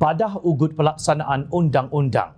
badah ugut pelaksanaan undang-undang.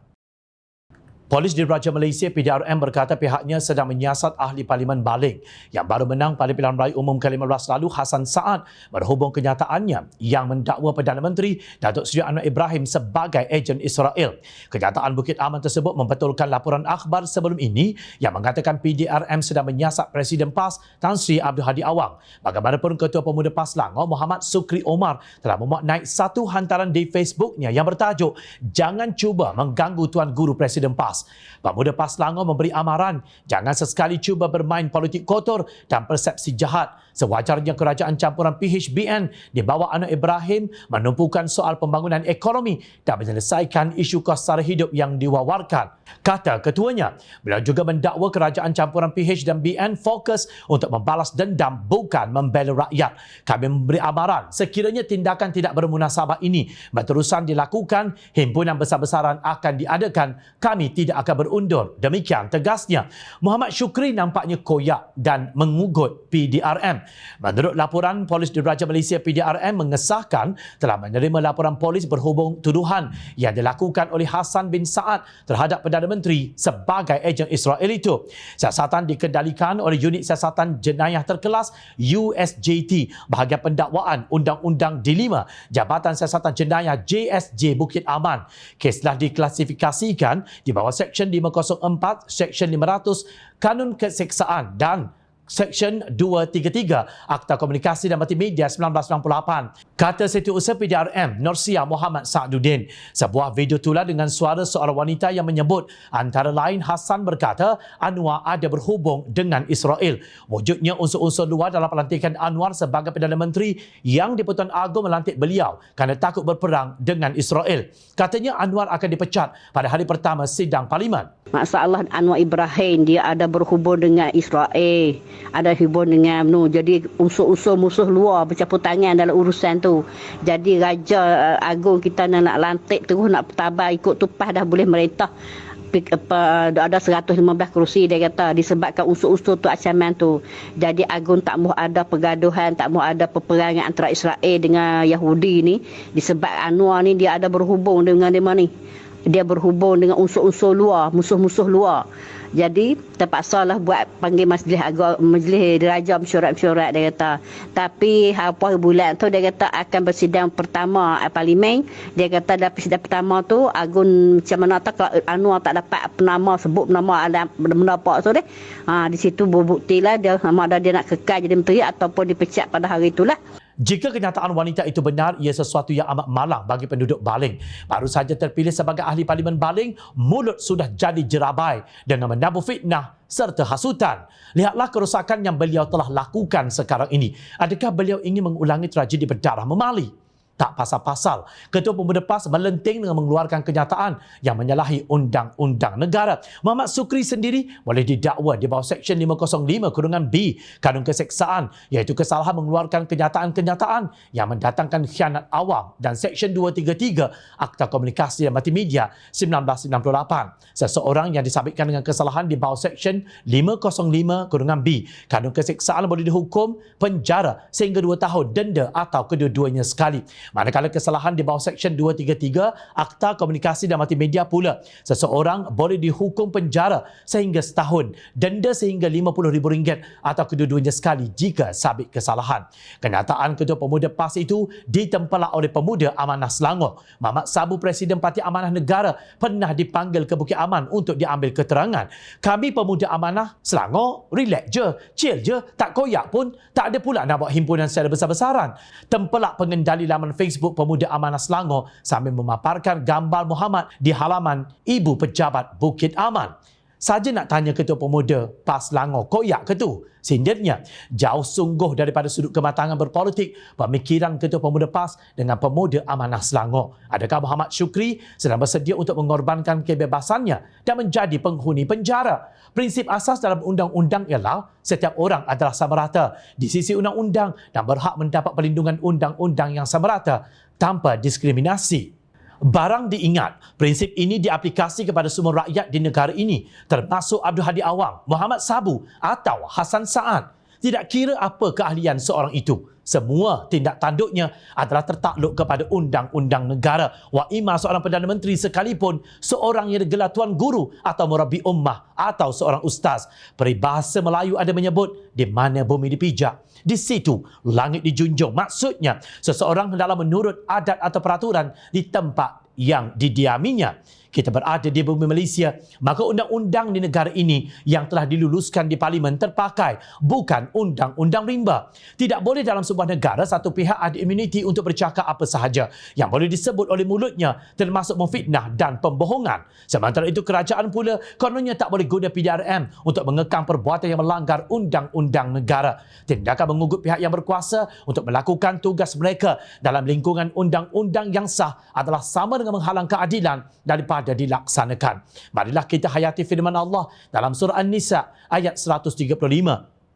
Polis Diraja Malaysia PDRM berkata pihaknya sedang menyiasat ahli Parlimen Baling yang baru menang pada pilihan raya umum ke-15 lalu, Hassan Saad, berhubung kenyataannya yang mendakwa Perdana Menteri Datuk Seri Anwar Ibrahim sebagai ejen Israel. Kenyataan Bukit Aman tersebut membetulkan laporan akhbar sebelum ini yang mengatakan PDRM sedang menyiasat Presiden PAS Tan Sri Abdul Hadi Awang. Bagaimanapun, Ketua Pemuda PAS Selangor Muhammad Sukri Omar telah memuat naik satu hantaran di Facebooknya yang bertajuk "Jangan cuba mengganggu Tuan Guru Presiden PAS". Pemuda PAS Selangor memberi amaran jangan sesekali cuba bermain politik kotor dan persepsi jahat. Sewajarnya kerajaan campuran PHBN di bawah Anwar Ibrahim menumpukan soal pembangunan ekonomi dan menyelesaikan isu kos sara hidup yang diwawarkan. Kata ketuanya, beliau juga mendakwa kerajaan campuran PH dan BN fokus untuk membalas dendam bukan membela rakyat. Kami memberi amaran sekiranya tindakan tidak bermunasabah ini berterusan dilakukan, himpunan besar-besaran akan diadakan. Kami tidak akan berundur. Demikian tegasnya. Muhammad Syukri nampaknya koyak dan mengugut PDRM. Menurut laporan, Polis Diraja Malaysia PDRM mengesahkan telah menerima laporan polis berhubung tuduhan yang dilakukan oleh Hassan bin Saad terhadap Perdana Menteri sebagai ejen Israel itu. Siasatan dikendalikan oleh Unit Siasatan Jenayah Terkelas USJT, bahagian pendakwaan Undang-Undang D5, Jabatan Siasatan Jenayah JSJ Bukit Aman. Kes telah diklasifikasikan di bawah Seksyen 504, Seksyen 500 Kanun Keseksaan dan Seksyen 233 Akta Komunikasi dan Multimedia 1998. Kata Setiausaha PDRM Nursia Muhammad Sa'duddin, sebuah video tular dengan suara seorang wanita yang menyebut antara lain Hassan berkata Anwar ada berhubung dengan Israel. Wujudnya unsur-unsur luar dalam pelantikan Anwar sebagai Perdana Menteri yang di-Pertuan Agong melantik beliau kerana takut berperang dengan Israel. Katanya Anwar akan dipecat pada hari pertama sidang Parlimen. Masalah Anwar Ibrahim dia ada berhubung dengan Israel, ada hubung dengan jadi unsur-unsur musuh luar bercampur tangan dalam urusan tu. Jadi Raja Agung kita nak lantik terus nak bertabar ikut tupas dah boleh merintah. Ada 115 kerusi dia kata disebabkan unsur-unsur tu ancaman tu. Jadi Agung tak mahu ada pergaduhan, tak mahu ada peperangan antara Israel dengan Yahudi ni disebab Anwar ni dia ada berhubung dengan mana ni. Dia berhubung dengan unsur-unsur luar, musuh-musuh luar. Jadi terpaksalah buat panggil majlis diraja mesyuarat-mesyuarat dia kata. Tapi apa bulan tu dia kata akan bersidang pertama Parlimen. Dia kata dalam persidangan pertama tu Agung macam mana tak Anwar tak dapat penama sebut nama ada benda apa tu deh. Di situ berbuktilah dia sama ada dia nak kekal jadi menteri ataupun dipecat pada hari itulah. Jika kenyataan wanita itu benar, ia sesuatu yang amat malang bagi penduduk Baling. Baru saja terpilih sebagai ahli Parlimen Baling, mulut sudah jadi jerabai dengan menabur fitnah serta hasutan. Lihatlah kerosakan yang beliau telah lakukan sekarang ini. Adakah beliau ingin mengulangi tragedi berdarah memali? Tak pasal-pasal, Ketua Pemuda PAS melenting dengan mengeluarkan kenyataan yang menyalahi undang-undang negara. Muhammad Sukri sendiri boleh didakwa di bawah Seksyen 505(b) Kanun Keseksaan, iaitu kesalahan mengeluarkan kenyataan-kenyataan yang mendatangkan khianat awam, dan Seksyen 233 Akta Komunikasi dan Multimedia 1998. Seseorang yang disabitkan dengan kesalahan di bawah Seksyen 505(b) Kanun Keseksaan boleh dihukum penjara sehingga 2 tahun, denda atau kedua-duanya sekali. Manakala kesalahan di bawah Seksyen 233 Akta Komunikasi dan Multimedia pula, seseorang boleh dihukum penjara sehingga setahun, denda sehingga RM50,000 atau kedua-duanya sekali jika sabit kesalahan. Kenyataan Ketua Pemuda PAS itu ditempelak oleh Pemuda Amanah Selangor. Mamat Sabu, Presiden Parti Amanah Negara, pernah dipanggil ke Bukit Aman untuk diambil keterangan. Kami Pemuda Amanah Selangor relax je, chill je, tak koyak pun, tak ada pula nak buat himpunan secara besar-besaran. Tempelak pengendali laman Facebook Pemuda Amanah Selangor sambil memaparkan gambar Muhammad di halaman Ibu Pejabat Bukit Aman. Saja nak tanya Ketua Pemuda PAS Selangor, koyak ke tu? Sinditnya, jauh sungguh daripada sudut kematangan berpolitik pemikiran Ketua Pemuda PAS dengan Pemuda Amanah Selangor. Adakah Muhammad Syukri sedang bersedia untuk mengorbankan kebebasannya dan menjadi penghuni penjara? Prinsip asas dalam undang-undang ialah setiap orang adalah sama rata di sisi undang-undang dan berhak mendapat perlindungan undang-undang yang sama rata tanpa diskriminasi. Barang diingat, prinsip ini diaplikasi kepada semua rakyat di negara ini, termasuk Abdul Hadi Awang, Muhammad Sabu atau Hassan Saad. Tidak kira apa keahlian seorang itu, Semua tindak tanduknya adalah tertakluk kepada undang-undang negara. Wa ima seorang Perdana Menteri sekalipun, seorang yang digelar Tuan Guru atau Murabbi Ummah atau seorang ustaz. Peribahasa Melayu ada menyebut, di mana bumi dipijak, di situ langit dijunjung. Maksudnya, seseorang hendaklah menurut adat atau peraturan di tempat yang didiaminya. Kita berada di bumi Malaysia, maka undang-undang di negara ini yang telah diluluskan di Parlimen terpakai, bukan undang-undang rimba. Tidak boleh dalam sebuah negara satu pihak ada imuniti untuk bercakap apa sahaja yang boleh disebut oleh mulutnya, termasuk memfitnah dan pembohongan. Sementara itu, kerajaan pula kononnya tak boleh guna PDRM untuk mengekang perbuatan yang melanggar undang-undang negara. Tindakan mengugut pihak yang berkuasa untuk melakukan tugas mereka dalam lingkungan undang-undang yang sah adalah sama dengan menghalang keadilan daripada dilaksanakan. Marilah kita hayati firman Allah dalam surah An-Nisa ayat 135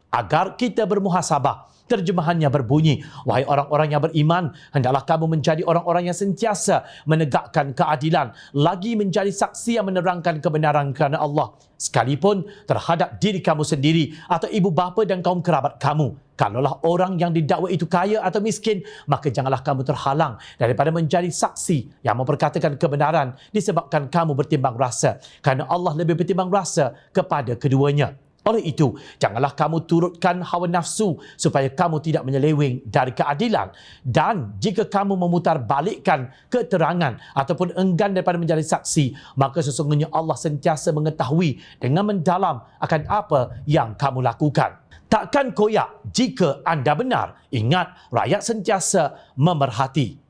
agar kita bermuhasabah. Terjemahannya berbunyi, wahai orang-orang yang beriman, hendaklah kamu menjadi orang-orang yang sentiasa menegakkan keadilan, lagi menjadi saksi yang menerangkan kebenaran kerana Allah, sekalipun terhadap diri kamu sendiri atau ibu bapa dan kaum kerabat kamu. Kalaulah orang yang didakwa itu kaya atau miskin, maka janganlah kamu terhalang daripada menjadi saksi yang memperkatakan kebenaran disebabkan kamu bertimbang rasa, kerana Allah lebih bertimbang rasa kepada keduanya. Oleh itu, janganlah kamu turutkan hawa nafsu supaya kamu tidak menyeleweng dari keadilan. Dan jika kamu memutarbalikkan keterangan ataupun enggan daripada menjadi saksi, maka sesungguhnya Allah sentiasa mengetahui dengan mendalam akan apa yang kamu lakukan. Takkan koyak jika anda benar. Ingat, rakyat sentiasa memerhati.